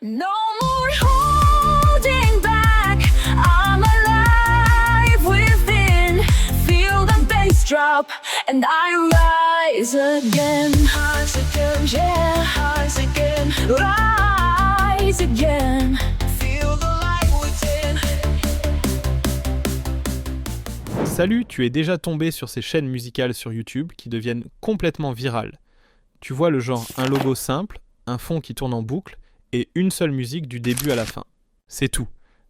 No more holding back. I'm alive within. Feel the bass drop and I rise again. Rise again, yeah. Rise again. Rise again. Feel the light within. Salut, tu es déjà tombé sur ces chaînes musicales sur YouTube qui deviennent complètement virales. Tu vois le genre un logo simple, un fond qui tourne en boucle et une seule musique du début à la fin. C'est tout.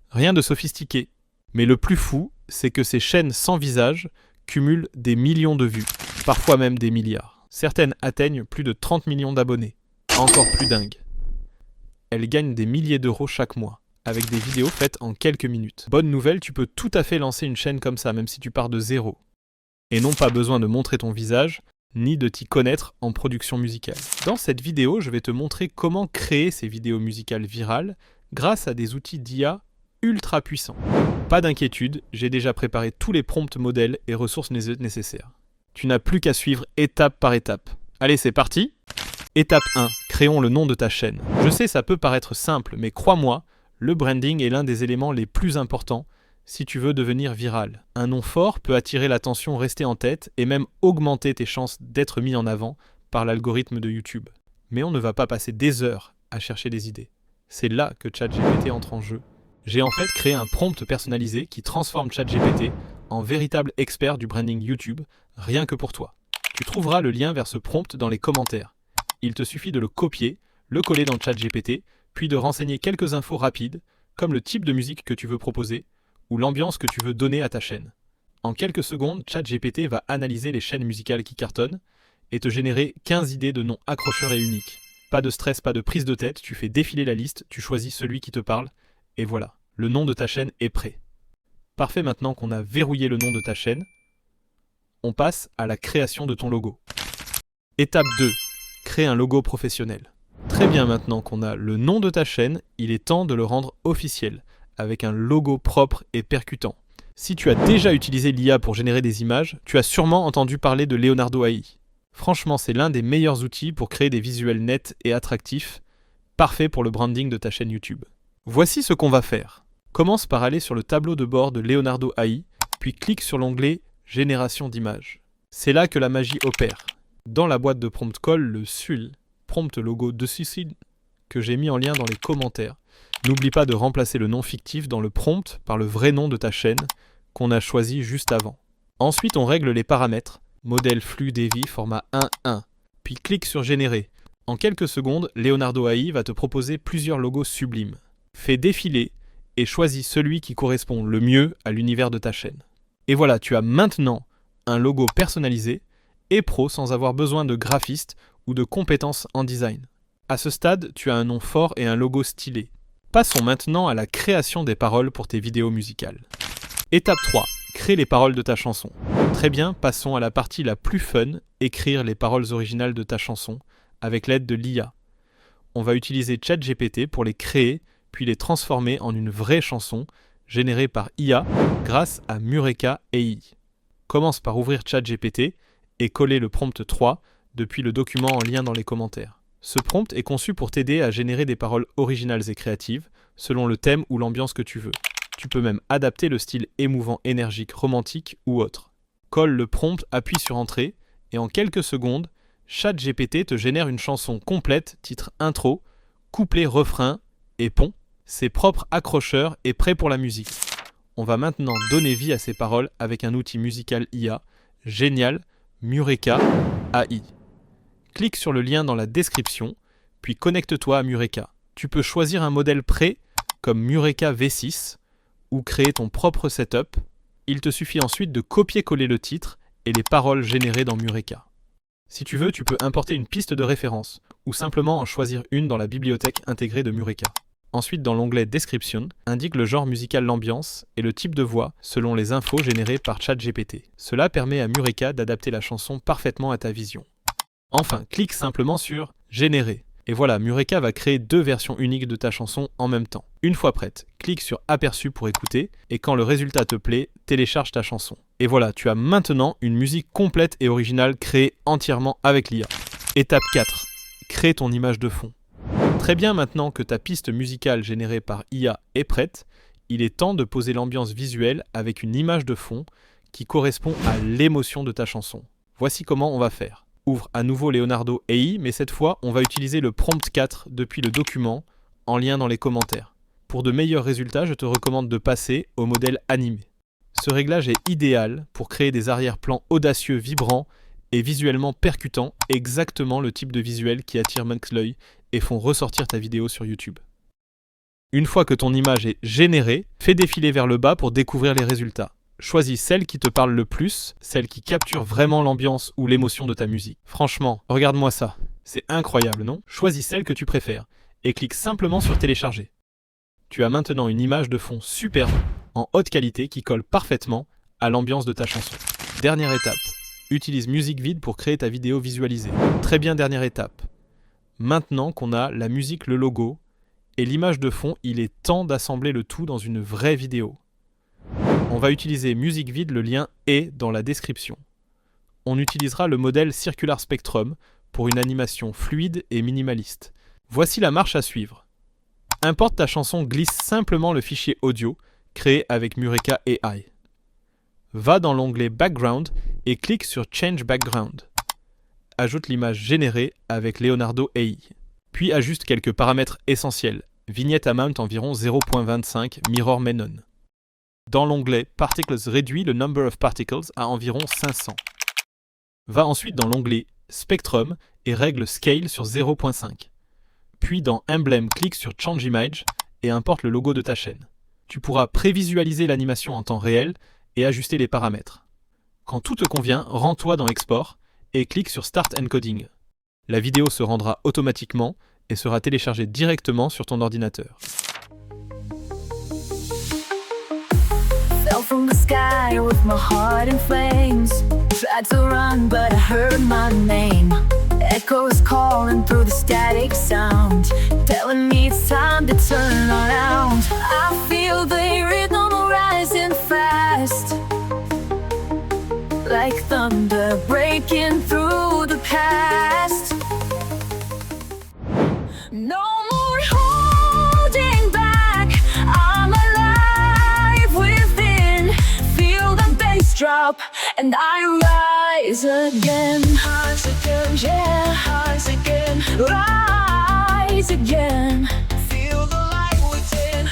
Rien de sophistiqué. Mais le plus fou, c'est que ces chaînes sans visage cumulent des millions de vues, parfois même des milliards. Certaines atteignent plus de 30 millions d'abonnés. Encore plus dingue. Elles gagnent des milliers d'euros chaque mois, avec des vidéos faites en quelques minutes. Bonne nouvelle, tu peux tout à fait lancer une chaîne comme ça, même si tu pars de zéro. Et non pas besoin de montrer ton visage, ni de t'y connaître en production musicale. Dans cette vidéo, je vais te montrer comment créer ces vidéos musicales virales grâce à des outils d'IA ultra puissants. Pas d'inquiétude, j'ai déjà préparé tous les prompts modèles et ressources nécessaires. Tu n'as plus qu'à suivre étape par étape. Allez, c'est parti! Étape 1. Créons le nom de ta chaîne. Je sais, ça peut paraître simple, mais crois-moi, le branding est l'un des éléments les plus importants si tu veux devenir viral. Un nom fort peut attirer l'attention, rester en tête et même augmenter tes chances d'être mis en avant par l'algorithme de YouTube. Mais on ne va pas passer des heures à chercher des idées. C'est là que ChatGPT entre en jeu. J'ai en fait créé un prompt personnalisé qui transforme ChatGPT en véritable expert du branding YouTube, rien que pour toi. Tu trouveras le lien vers ce prompt dans les commentaires. Il te suffit de le copier, le coller dans ChatGPT, puis de renseigner quelques infos rapides, comme le type de musique que tu veux proposer, ou l'ambiance que tu veux donner à ta chaîne. En quelques secondes, ChatGPT va analyser les chaînes musicales qui cartonnent et te générer 15 idées de noms accrocheurs et uniques. Pas de stress, pas de prise de tête, tu fais défiler la liste, tu choisis celui qui te parle, et voilà, le nom de ta chaîne est prêt. Parfait, maintenant qu'on a verrouillé le nom de ta chaîne, on passe à la création de ton logo. Étape 2. Crée un logo professionnel. Très bien, maintenant qu'on a le nom de ta chaîne, il est temps de le rendre officiel, avec un logo propre et percutant. Si tu as déjà utilisé l'IA pour générer des images, tu as sûrement entendu parler de Leonardo AI. Franchement, c'est l'un des meilleurs outils pour créer des visuels nets et attractifs, parfait pour le branding de ta chaîne YouTube. Voici ce qu'on va faire. Commence par aller sur le tableau de bord de Leonardo AI, puis clique sur l'onglet « Génération d'images ». C'est là que la magie opère. Dans la boîte de prompt colle le SUL, prompt logo de Suicide, que j'ai mis en lien dans les commentaires. N'oublie pas de remplacer le nom fictif dans le prompt par le vrai nom de ta chaîne qu'on a choisi juste avant. Ensuite, on règle les paramètres, modèle flux Devi format 1.1, puis clique sur Générer. En quelques secondes, Leonardo AI va te proposer plusieurs logos sublimes. Fais défiler et choisis celui qui correspond le mieux à l'univers de ta chaîne. Et voilà, tu as maintenant un logo personnalisé et pro sans avoir besoin de graphiste ou de compétences en design. À ce stade, tu as un nom fort et un logo stylé. Passons maintenant à la création des paroles pour tes vidéos musicales. Étape 3. Crée les paroles de ta chanson. Très bien, passons à la partie la plus fun, écrire les paroles originales de ta chanson avec l'aide de l'IA. On va utiliser ChatGPT pour les créer, puis les transformer en une vraie chanson générée par IA grâce à Mureka AI. Commence par ouvrir ChatGPT et coller le prompt 3 depuis le document en lien dans les commentaires. Ce prompt est conçu pour t'aider à générer des paroles originales et créatives, selon le thème ou l'ambiance que tu veux. Tu peux même adapter le style émouvant, énergique, romantique ou autre. Colle le prompt, appuie sur Entrée, et en quelques secondes, ChatGPT te génère une chanson complète, titre intro, couplet, refrain et pont. C'est propre, accrocheur et prêt pour la musique. On va maintenant donner vie à ces paroles avec un outil musical IA, génial, Mureka AI. Clique sur le lien dans la description, puis connecte-toi à Mureka. Tu peux choisir un modèle prêt, comme Mureka V6, ou créer ton propre setup. Il te suffit ensuite de copier-coller le titre et les paroles générées dans Mureka. Si tu veux, tu peux importer une piste de référence, ou simplement en choisir une dans la bibliothèque intégrée de Mureka. Ensuite, dans l'onglet Description, indique le genre musical, l'ambiance et le type de voix selon les infos générées par ChatGPT. Cela permet à Mureka d'adapter la chanson parfaitement à ta vision. Enfin, clique simplement sur « Générer ». Et voilà, Mureka va créer 2 versions uniques de ta chanson en même temps. Une fois prête, clique sur « Aperçu » pour écouter, et quand le résultat te plaît, télécharge ta chanson. Et voilà, tu as maintenant une musique complète et originale créée entièrement avec l'IA. Étape 4. Crée ton image de fond. Très bien, maintenant que ta piste musicale générée par IA est prête, il est temps de poser l'ambiance visuelle avec une image de fond qui correspond à l'émotion de ta chanson. Voici comment on va faire. Ouvre à nouveau Leonardo AI, mais cette fois, on va utiliser le prompt 4 depuis le document, en lien dans les commentaires. Pour de meilleurs résultats, je te recommande de passer au modèle animé. Ce réglage est idéal pour créer des arrière-plans audacieux, vibrants et visuellement percutants, exactement le type de visuel qui attire max l'œil et font ressortir ta vidéo sur YouTube. Une fois que ton image est générée, fais défiler vers le bas pour découvrir les résultats. Choisis celle qui te parle le plus, celle qui capture vraiment l'ambiance ou l'émotion de ta musique. Franchement, regarde-moi ça. C'est incroyable, non? Choisis celle que tu préfères et clique simplement sur télécharger. Tu as maintenant une image de fond superbe, en haute qualité qui colle parfaitement à l'ambiance de ta chanson. Dernière étape. Utilise MusicVid pour créer ta vidéo visualisée. Très bien, dernière étape. Maintenant qu'on a la musique, le logo et l'image de fond, il est temps d'assembler le tout dans une vraie vidéo. On va utiliser MusicVid, le lien est dans la description. On utilisera le modèle Circular Spectrum pour une animation fluide et minimaliste. Voici la marche à suivre. Importe ta chanson, glisse simplement le fichier audio créé avec Mureka AI. Va dans l'onglet Background et clique sur Change Background. Ajoute l'image générée avec Leonardo AI. Puis ajuste quelques paramètres essentiels. Vignette amount environ 0.25, mirror may none. Dans l'onglet Particles réduit le number of particles à environ 500. Va ensuite dans l'onglet Spectrum et règle Scale sur 0.5. Puis dans Emblem, clique sur Change Image et importe le logo de ta chaîne. Tu pourras prévisualiser l'animation en temps réel et ajuster les paramètres. Quand tout te convient, rends-toi dans Export et clique sur Start Encoding. La vidéo se rendra automatiquement et sera téléchargée directement sur ton ordinateur. Fell from the sky with my heart in flames. Tried to run, but I heard my name. Echoes calling through the static sound, telling me it's time to turn around. I feel the rhythm rising fast, like thunder breaking through the past. No more holding back, I'm alive within. Feel the bass drop and I rise again. Rise again, yeah, rise again, rise again. Feel the light within.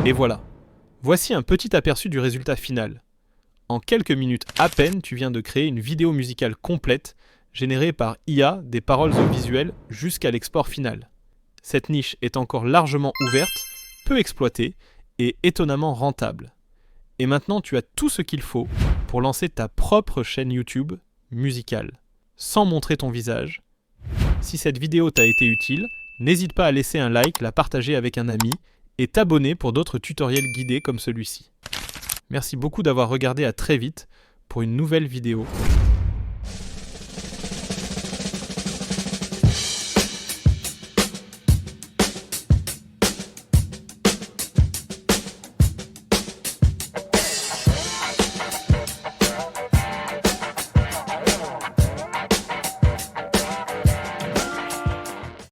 Et voilà. Voici un petit aperçu du résultat final. En quelques minutes à peine, tu viens de créer une vidéo musicale complète, générée par IA, des paroles au visuel, jusqu'à l'export final. Cette niche est encore largement ouverte, peu exploitée et étonnamment rentable. Et maintenant, tu as tout ce qu'il faut pour lancer ta propre chaîne YouTube musicale, sans montrer ton visage. Si cette vidéo t'a été utile, n'hésite pas à laisser un like, la partager avec un ami et t'abonner pour d'autres tutoriels guidés comme celui-ci. Merci beaucoup d'avoir regardé, à très vite pour une nouvelle vidéo.